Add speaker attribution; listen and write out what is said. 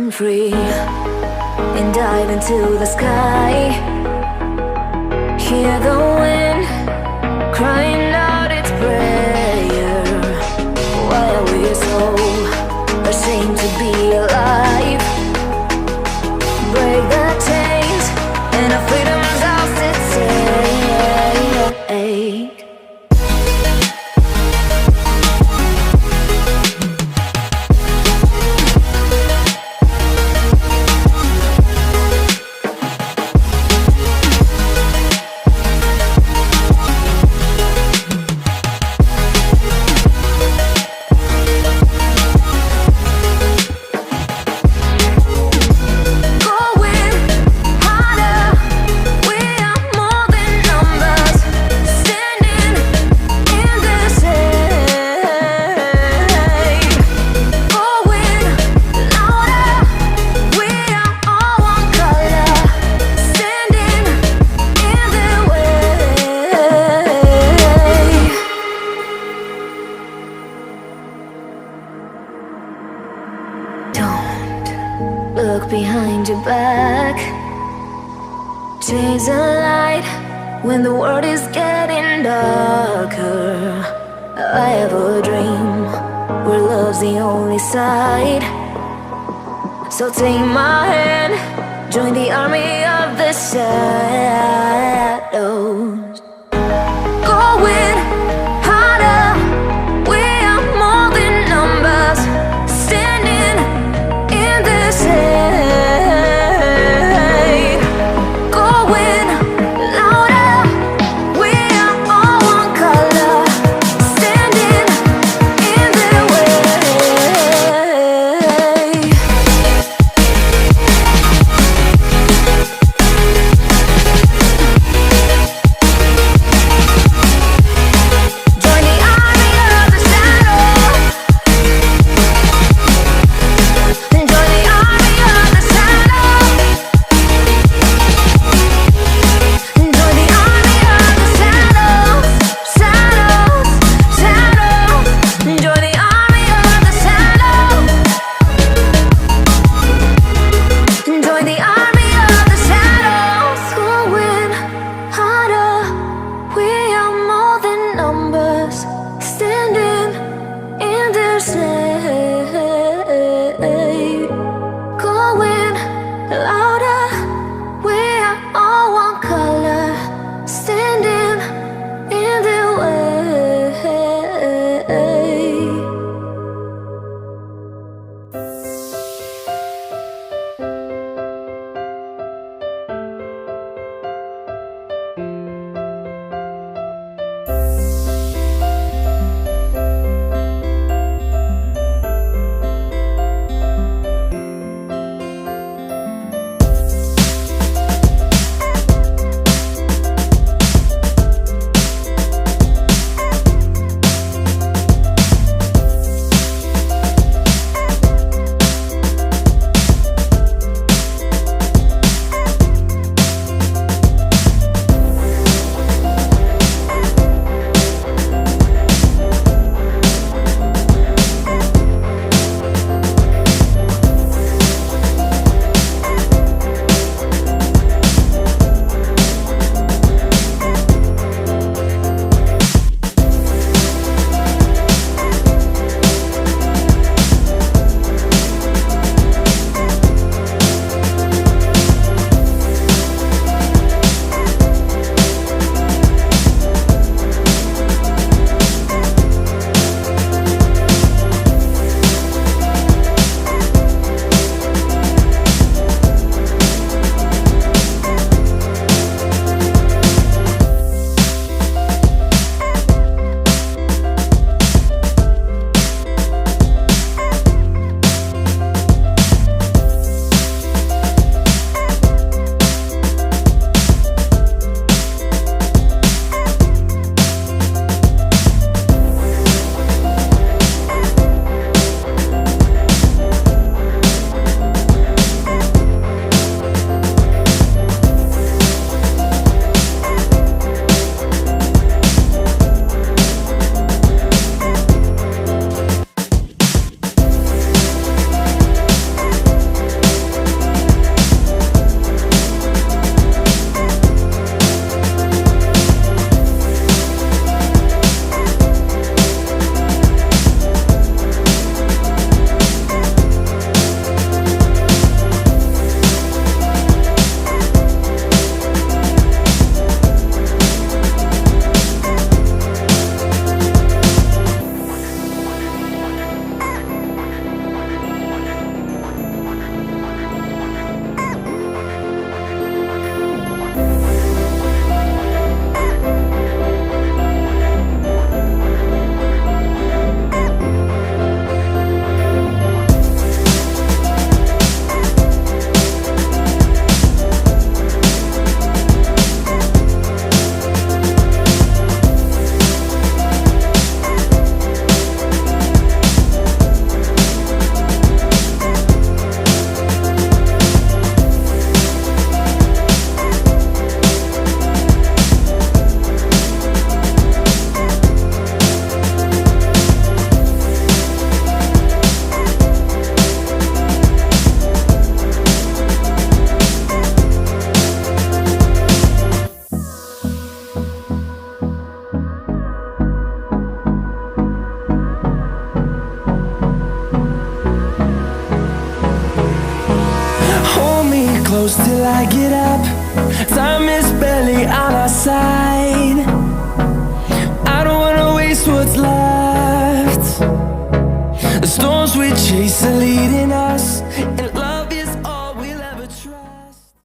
Speaker 1: running free and dive into the sky. Hear the wind crying out its prayer. Why are we so ashamed to be alive? Break the chains and our freedom's ours to take. Look behind your back. Chase a light when the world is getting darker. I have a dream where love's the only side. So take my hand, join the army of the shadows. Going harder, we are more than numbers. Standing in the shade, going louder. We are all one color, standing in the way.
Speaker 2: till I get up. Time is barely on our side. I don't wanna waste what's left. The storms we chase are leading us.